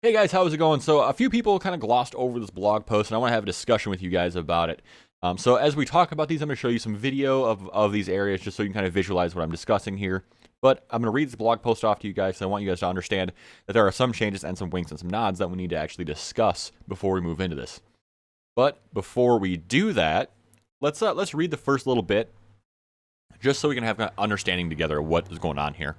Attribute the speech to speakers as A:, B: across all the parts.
A: Hey guys, how's it going? So a few people kind of glossed over this blog post, and I want to have a discussion with you guys about it. So as we talk about these, I'm going to show you some video of these areas just so you can kind of visualize what I'm discussing here. But I'm going to read this blog post off to you guys, so I want you guys to understand that there are some changes and some winks and some nods that we need to actually discuss before we move into this. But before we do that, let's read the first little bit, just so we can have an understanding together of what is going on here.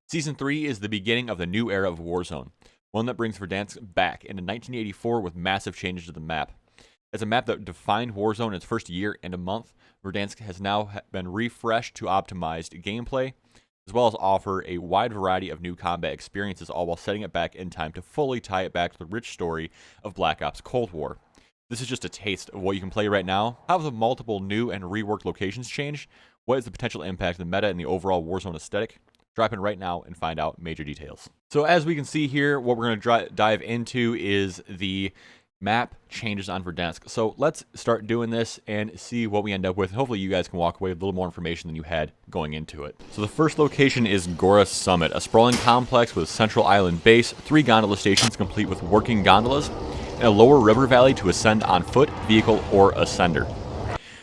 A: Season 3 is the beginning of the new era of Warzone, one that brings Verdansk back into 1984 with massive changes to the map. As a map that defined Warzone in its first year and a month, Verdansk has now been refreshed to optimized gameplay, as well as offer a wide variety of new combat experiences, all while setting it back in time to fully tie it back to the rich story of Black Ops Cold War. This is just a taste of what you can play right now. How have the multiple new and reworked locations changed? What is the potential impact of the meta and the overall Warzone aesthetic? Drop in right now and find out major details. So as we can see here, what we're going to dive into is the map changes on Verdansk. So let's start doing this and see what we end up with. Hopefully you guys can walk away with a little more information than you had going into it. So the first location is Gora Summit, a sprawling complex with a central island base, 3 gondola stations complete with working gondolas, and a lower river valley to ascend on foot, vehicle, or ascender.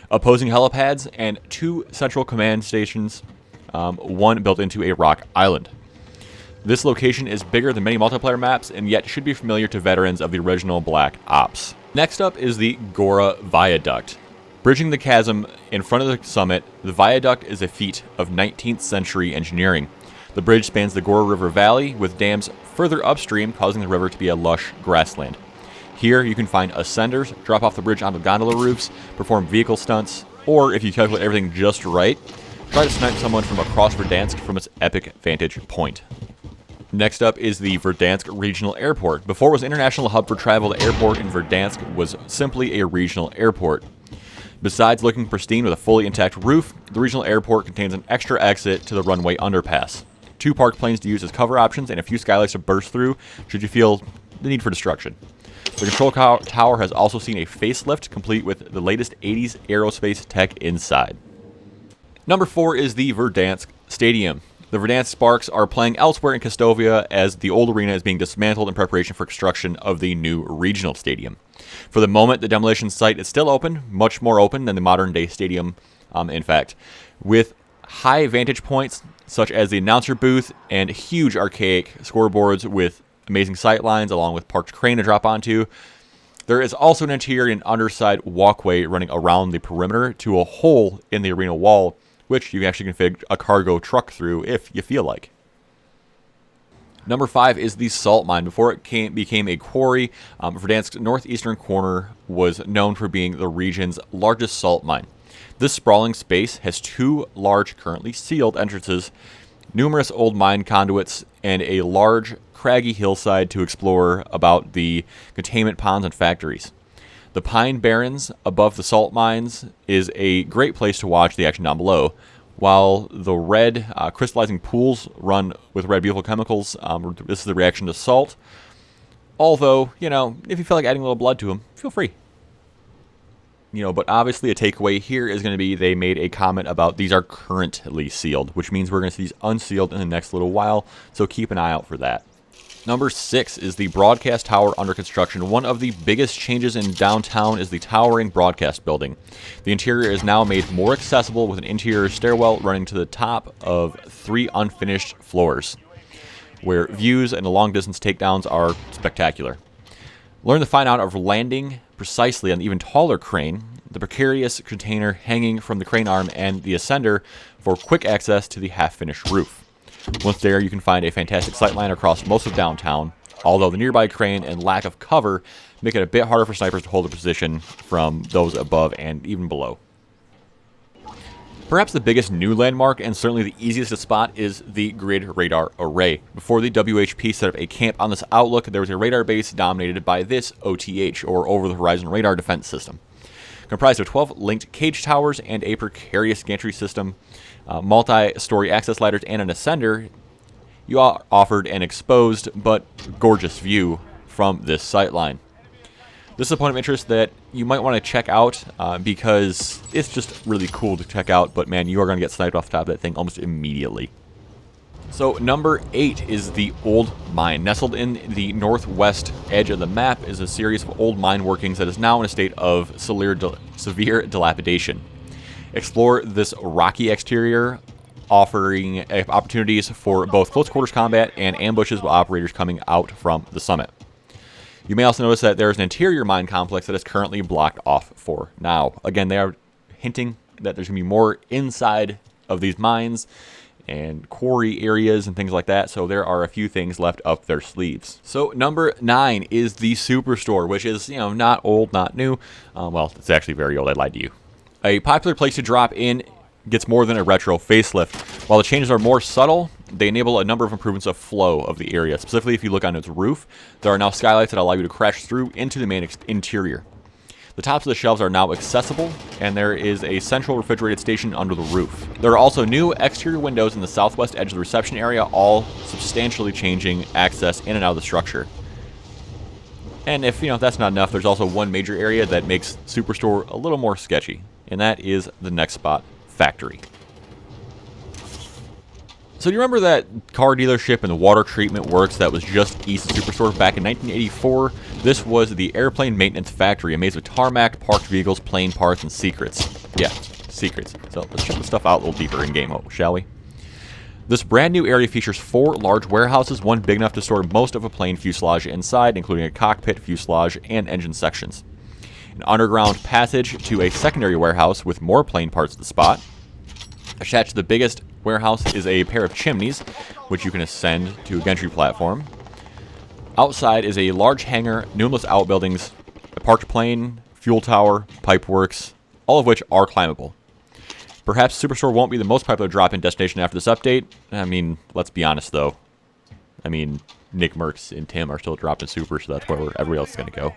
A: Opposing helipads and 2 central command stations, one built into a rock island. This location is bigger than many multiplayer maps and yet should be familiar to veterans of the original Black Ops. Next up is the Gora Viaduct. Bridging the chasm in front of the summit, the viaduct is a feat of 19th century engineering. The bridge spans the Gora River Valley with dams further upstream, causing the river to be a lush grassland. Here you can find ascenders, drop off the bridge onto gondola roofs, perform vehicle stunts, or if you calculate everything just right, try to snipe someone from across Verdansk from its epic vantage point. Next up is the Verdansk Regional Airport. Before it was an international hub for travel, the airport in Verdansk was simply a regional airport. Besides looking pristine with a fully intact roof, the regional airport contains an extra exit to the runway underpass, 2 parked planes to use as cover options, and a few skylights to burst through should you feel the need for destruction. The control tower has also seen a facelift, complete with the latest 80s aerospace tech inside. Number 4 is the Verdansk Stadium. The Verdansk Sparks are playing elsewhere in Kastovia as the old arena is being dismantled in preparation for construction of the new regional stadium. For the moment, the demolition site is still open, much more open than the modern-day stadium, in fact, with high vantage points such as the announcer booth and huge archaic scoreboards with amazing sight lines along with parked crane to drop onto. There is also an interior and underside walkway running around the perimeter to a hole in the arena wall, which you can actually configure a cargo truck through if you feel like. Number 5 is the salt mine. Before it became a quarry, Verdansk's northeastern corner was known for being the region's largest salt mine. This sprawling space has 2 large, currently sealed entrances, numerous old mine conduits, and a large, craggy hillside to explore about the containment ponds and factories. The Pine Barrens above the salt mines is a great place to watch the action down below, while the red crystallizing pools run with red beautiful chemicals. This is the reaction to salt. Although, if you feel like adding a little blood to them, feel free. But obviously a takeaway here is going to be they made a comment about these are currently sealed, which means we're going to see these unsealed in the next little while, so keep an eye out for that. Number 6 is the broadcast tower under construction. One of the biggest changes in downtown is the towering broadcast building. The interior is now made more accessible with an interior stairwell running to the top of 3 unfinished floors, where views and the long-distance takedowns are spectacular. Learn the fine art of landing precisely on the even taller crane, the precarious container hanging from the crane arm, and the ascender for quick access to the half-finished roof. Once there, you can find a fantastic sightline across most of downtown, although the nearby crane and lack of cover make it a bit harder for snipers to hold a position from those above and even below. Perhaps the biggest new landmark, and certainly the easiest to spot, is the grid radar array. Before the WHP set up a camp on this outlook, there was a radar base dominated by this OTH, or over-the-horizon radar defense system. Comprised of 12 linked cage towers and a precarious gantry system, multi-story access ladders, and an ascender, you are offered an exposed but gorgeous view from this sightline. This is a point of interest that you might want to check out because it's just really cool to check out, but man, you are going to get sniped off the top of that thing almost immediately. So number 8 is the Old Mine. Nestled in the northwest edge of the map is a series of old mine workings that is now in a state of severe dilapidation. Explore this rocky exterior, offering opportunities for both close quarters combat and ambushes with operators coming out from the summit. You may also notice that there is an interior mine complex that is currently blocked off for now. Again, they are hinting that there's going to be more inside of these mines and quarry areas and things like that, so there are a few things left up their sleeves. So number 9 is the Superstore, which is, not old, not new. Well, it's actually very old, I lied to you. A popular place to drop in, gets more than a retro facelift. While the changes are more subtle, they enable a number of improvements of flow of the area. Specifically, if you look on its roof, there are now skylights that allow you to crash through into the main interior. The tops of the shelves are now accessible, and there is a central refrigerated station under the roof. There are also new exterior windows in the southwest edge of the reception area, all substantially changing access in and out of the structure. And if that's not enough, there's also one major area that makes Superstore a little more sketchy, and that is the next spot, Factory. So do you remember that car dealership and the water treatment works that was just east of Superstore back in 1984? This was the Airplane Maintenance Factory, a maze of tarmac, parked vehicles, plane parts, and secrets. Yeah, secrets. So let's check the stuff out a little deeper in game, shall we? This brand new area features 4 large warehouses, one big enough to store most of a plane fuselage inside, including a cockpit, fuselage, and engine sections. An underground passage to a secondary warehouse with more plane parts at the spot. Attached to the biggest warehouse is a pair of chimneys, which you can ascend to a gantry platform. Outside is a large hangar, numerous outbuildings, a parked plane, fuel tower, pipeworks, all of which are climbable. Perhaps Superstore won't be the most popular drop-in destination after this update. I mean, let's be honest though. I mean, Nick Merckx and Tim are still dropping Super, so that's where everybody else is going to go.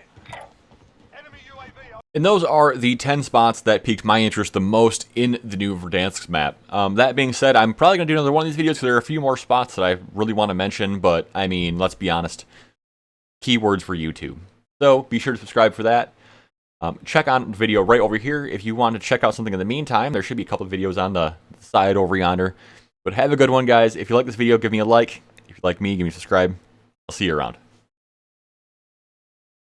A: And those are the 10 spots that piqued my interest the most in the new Verdansk map. That being said, I'm probably going to do another one of these videos because there are a few more spots that I really want to mention, but I mean, let's be honest, keywords for YouTube. So be sure to subscribe for that. Check on the video right over here. If you want to check out something in the meantime, there should be a couple of videos on the side over yonder. But have a good one, guys. If you like this video, give me a like. If you like me, give me a subscribe. I'll see you around.